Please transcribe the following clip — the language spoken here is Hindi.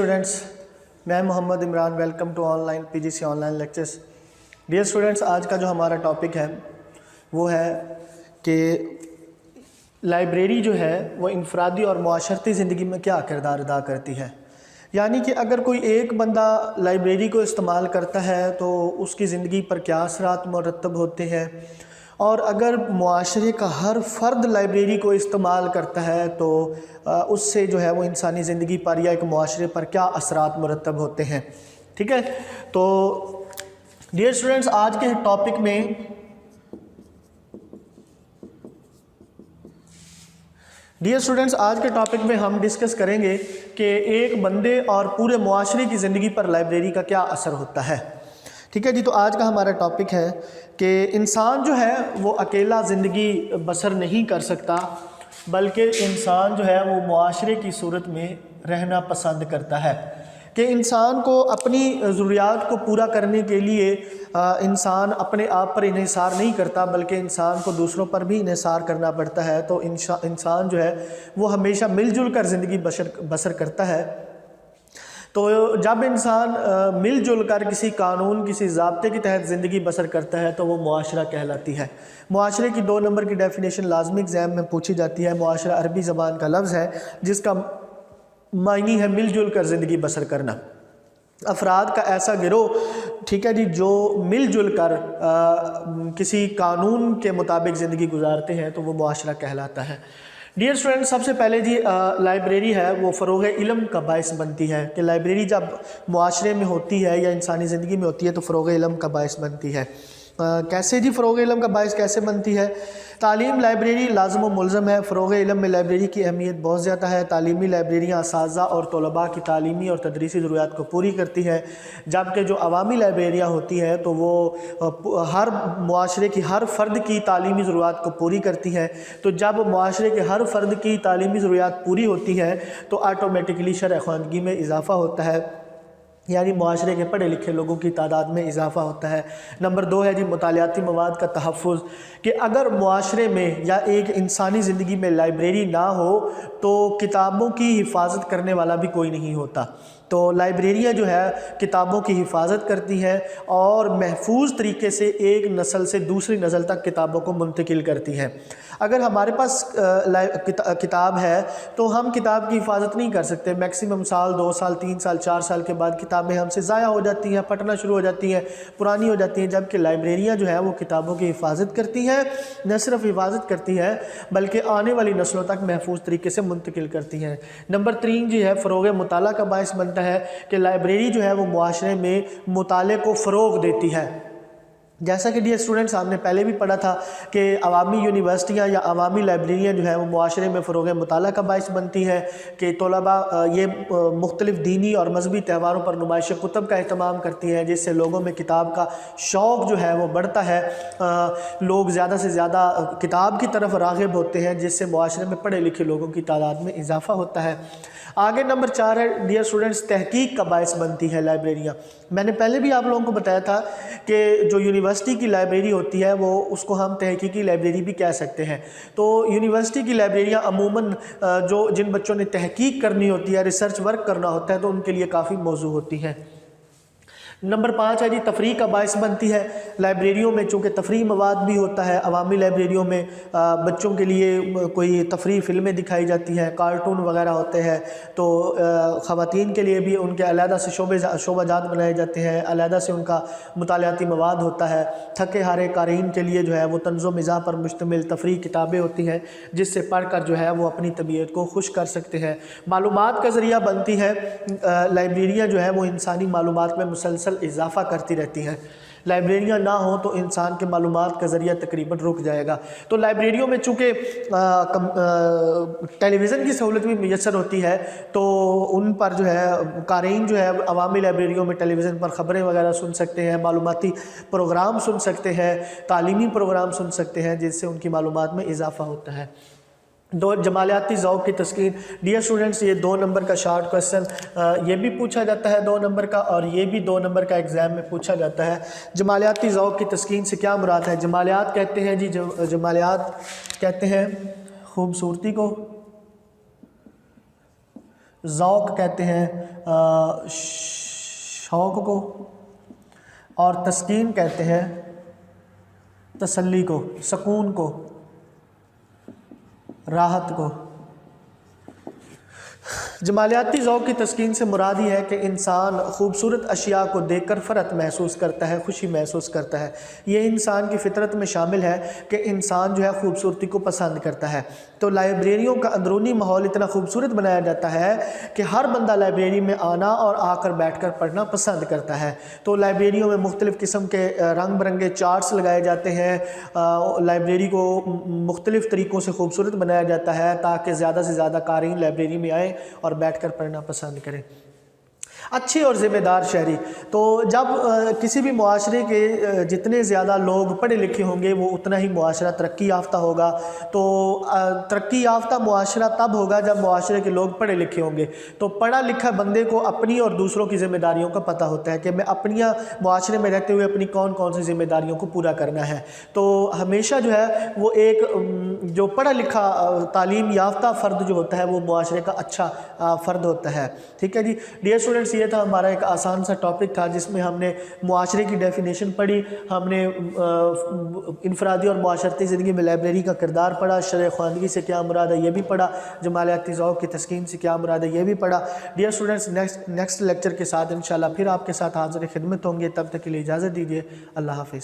स्टूडेंट्स, मैं Mohammad Imran. Welcome to online PGC online lectures. Dear students, आज का जो हमारा टॉपिक है वो है कि लाइब्रेरी जो है वो इनफरादी और मुआशरती ज़िंदगी में क्या किरदार अदा करती है। यानी कि अगर कोई एक बंदा लाइब्रेरी को इस्तेमाल करता है तो उसकी ज़िंदगी पर क्या असरात मुरतब होते हैं, और अगर मुआशरे का हर फ़र्द लाइब्रेरी को इस्तेमाल करता है तो उससे जो है वो इंसानी ज़िंदगी पर या एक मुआशरे पर क्या असरात मुरतब होते हैं। ठीक है, तो डियर स्टूडेंट्स, आज के टॉपिक में आज के टॉपिक में हम डिस्कस करेंगे कि एक बंदे और पूरे मुआशरे की ज़िंदगी पर लाइब्रेरी का क्या असर होता है। ठीक है जी, तो आज का हमारा टॉपिक है कि इंसान जो है वो अकेला ज़िंदगी बसर नहीं कर सकता, बल्कि इंसान जो है वो मुआशरे की सूरत में रहना पसंद करता है। कि इंसान को अपनी ज़रूरियात को पूरा करने के लिए इंसान अपने आप पर इन्हिसार नहीं करता, बल्कि इंसान को दूसरों पर भी इन्हिसार करना पड़ता है। तो इंसान जो है वो हमेशा मिलजुल कर ज़िंदगी बसर करता है। तो जब इंसान मिलजुल कर किसी कानून, किसी ज़ाब्ते के तहत ज़िंदगी बसर करता है तो वो मुआशरा कहलाती है। मुआशरे की 2 नंबर की डेफिनेशन लाजमी एग्ज़ाम में पूछी जाती है। मुआशरा अरबी ज़बान का लफ्ज़ है जिसका मायनी है मिलजुल कर ज़िंदगी बसर करना। अफराद का ऐसा गिरोह, ठीक है जी, जो मिलजुल कर किसी कानून के मुताबिक ज़िंदगी गुजारते हैं तो वो मुआशरा कहलाता है। डियर स्टूडेंट, सबसे पहले जी लाइब्रेरी है वो फ़रोग़ इल्म का बायस बनती है। कि लाइब्रेरी जब मुआशरे में होती है या इंसानी ज़िंदगी में होती है तो फ़रोग़ इल्म का बायस बनती है। कैसे जी फ़रोग़ इल्म का बायस कैसे बनती है? तालीम लाइब्रेरी लाज़िम व मुल्ज़म है। फ़रोग़ इल्म में लाइब्रेरी की अहमियत बहुत ज़्यादा है। तालीमी लाइब्रेरियाँ असातिज़ा और तलबा की तालीमी और तदरीसी ज़रूरियात को पूरी करती हैं, जबकि जो अवामी लाइब्रेरियाँ होती हैं तो वो हर मुआशरे की हर फ़र्द की तालीमी ज़रूरियात को पूरी करती हैं। तो जब मुआशरे के हर फ़र्द की तालीमी ज़रूरियात पूरी होती हैं तो आटोमेटिकली शरअ ख़वानगी में इजाफ़ा होता है, यानी मुआशरे के पढ़े लिखे लोगों की तादाद में इजाफ़ा होता है। नंबर 2 है जी मुतालियाती मवाद का तहफ़्फ़ुज़। कि अगर मुआशरे में या एक इंसानी ज़िंदगी में लाइब्रेरी ना हो तो किताबों की हिफाजत करने वाला भी कोई नहीं होता। तो लाइब्रेरियाँ जो है किताबों की हिफाजत करती हैं और महफूज तरीके से एक नस्ल से दूसरी नस्ल तक किताबों को मुंतकिल करती हैं। अगर हमारे पास किताब है तो हम किताब की हिफाजत नहीं कर सकते। मैक्सिमम साल, 2 साल, 3 साल, 4 साल के बाद किताबें हमसे ज़ाया हो जाती हैं, फटना शुरू हो जाती हैं, पुरानी हो जाती हैं। जबकि लाइब्रेरियाँ जो है वो किताबों की हिफाजत करती हैं, न सिर्फ हिफाजत करती हैं बल्कि आने वाली नस्लों तक महफूज तरीके से मुंतकिल करती हैं। नंबर 3 जी है फ़रोग़ मुताला का बायस बनता है कि लाइब्रेरी जो है वो मुआशरे में मुताले को फ़रोग़ देती है। जैसा कि डियर स्टूडेंट्स, आपने पहले भी पढ़ा था कि अवामी यूनिवर्सिटियाँ या अवामी लाइब्रेरियाँ जो हैं वो मुआशरे में फ़रोग़ मुताला का बायस बनती हैं कि तलबा ये मुख्तलिफ़ दीनी और मजहबी त्यौहारों पर नुमाइश कुतुब का अहतमाम करती हैं, जिससे लोगों में किताब का शौक़ जो है वो बढ़ता है। लोग ज़्यादा से ज़्यादा किताब की तरफ राग़िब होते हैं, जिससे मुआशरे में पढ़े लिखे लोगों की तादाद में इजाफ़ा होता है। आगे नंबर 4 है डियर स्टूडेंट्स तहकीक का बायस बनती है लाइब्रेरियाँ। मैंने पहले भी आप लोगों को बताया था कि जो यूनिवर्सिटी की लाइब्रेरी होती है वो उसको हम तहकीकी लाइब्रेरी भी कह सकते हैं। तो यूनिवर्सिटी की लाइब्रेरियाँ अमूमन जिन बच्चों ने तहकीक करनी होती है, रिसर्च वर्क करना होता है, तो उनके लिए काफ़ी मौजू होती हैं। नंबर 5 है जी तफरीह का बायस बनती है। लाइब्रेरियों में चूँकि तफरीह मवाद भी होता है, अवामी लाइब्रेरियों में बच्चों के लिए कोई तफरीह फ़िल्में दिखाई जाती हैं, कार्टून वगैरह होते हैं, तो ख़वातीन के लिए भी उनके अलहदा से शोबाजात बनाए जाते हैं, अलहदा से उनका मुतालियाती मवाद होता है। थके हारे क़ारीन के लिए जो है वो तंज़ो मिज़ाह पर मुश्तमिल तफरीह किताबें होती हैं, जिससे पढ़ कर जो है वो अपनी तबीयत को खुश कर सकते हैं। मालूमात का ज़रिया बनती है। लाइब्रेरियाँ जो है वो इंसानी मालूमात में मुसलसल इजाफ़ा करती रहती हैं। लाइब्रेरियाँ ना हो तो इंसान के मालूमात का ज़रिया तकरीबन रुक जाएगा। तो लाइब्रेरियों में चूँकि टेलीविज़न की सहूलत भी मैसर होती है, तो उन पर जो है क़ारीन जो है अवामी लाइब्रेरियों में टेलीविज़न पर ख़बरें वगैरह सुन सकते हैं, मालूमाती प्रोग्राम सुन सकते हैं, तालीमी प्रोग्राम सुन सकते हैं, जिससे उनकी मालूमात में इजाफ़ा होता है। 2 जमालियाती ज़ौक़ की तस्कीन। डियर स्टूडेंट्स, ये 2 नंबर का शॉर्ट क्वेश्चन ये भी पूछा जाता है 2 नंबर का, और ये भी 2 नंबर का एग्ज़ाम में पूछा जाता है। जमालियाती ज़ौक़ की तस्कीन से क्या मुराद है? जमालियात कहते हैं जी, जमालियात कहते हैं खूबसूरती को ज़ौक़ कहते हैं शौक़ को, और तस्कीन कहते हैं तसल्ली को, सुकून को, राहत को। जमालियाती ज़ौक़ की तस्कीन से मुराद ये है कि इंसान ख़ूबसूरत अशिया को देखकर फ़रत महसूस करता है, खुशी महसूस करता है। ये इंसान की फ़ितरत में शामिल है कि इंसान जो है ख़ूबसूरती को पसंद करता है। तो लाइब्रेरियों का अंदरूनी माहौल इतना खूबसूरत बनाया जाता है कि हर बंदा लाइब्रेरी में आना और आकर बैठकर पढ़ना पसंद करता है। तो लाइब्रेरियों में मुख्तलिफ़ किस्म के रंग बिरंगे चार्ट्स लगाए जाते हैं। लाइब्रेरी को मुख्तलिफ़ तरीक़ों से खूबसूरत बनाया जाता है ताकि ज़्यादा से ज़्यादा क़ारीन लाइब्रेरी में आएँ और बैठकर पढ़ना पसंद करें। अच्छे और ज़िम्मेदार शहरी, तो जब किसी भी मुआशरे के जितने ज़्यादा लोग पढ़े लिखे होंगे वो उतना ही मुआशरा तरक्की याफ्ता होगा। तो तरक्की याफ्ता मुआशरा तब होगा जब मुआशरे के लोग पढ़े लिखे होंगे। तो पढ़ा लिखा बंदे को अपनी और दूसरों की ज़िम्मेदारियों का पता होता है कि मैं अपनी मुआशरे में रहते हुए अपनी कौन कौन सी ज़िम्मेदारियों को पूरा करना है। तो हमेशा जो है वो एक जो पढ़ा लिखा तालीम याफ्ता फ़र्द जो होता है वो मुआशरे का अच्छा फ़र्द होता है। ठीक है जी डियर स्टूडेंट्स, ये था हमारा एक आसान सा टॉपिक था जिसमें हमने मुआशरे की डेफिनेशन पढ़ी, हमने इनफरादी और मुआशरती ज़िंदगी में लाइब्रेरी का किरदार पढ़ा, शरअ ख़वानगी से क्या मुराद है ये भी पढ़ा, जमालियाती ज़ौक़ की तस्कीन से क्या मुराद है ये भी पढ़ा। डियर स्टूडेंट्स, नेक्स्ट लेक्चर के साथ इंशाल्लाह फिर आपके साथ हाज़िर खिदमत होंगे। तब तक के लिए इजाज़त दीजिए। अल्लाह हाफ़िज़।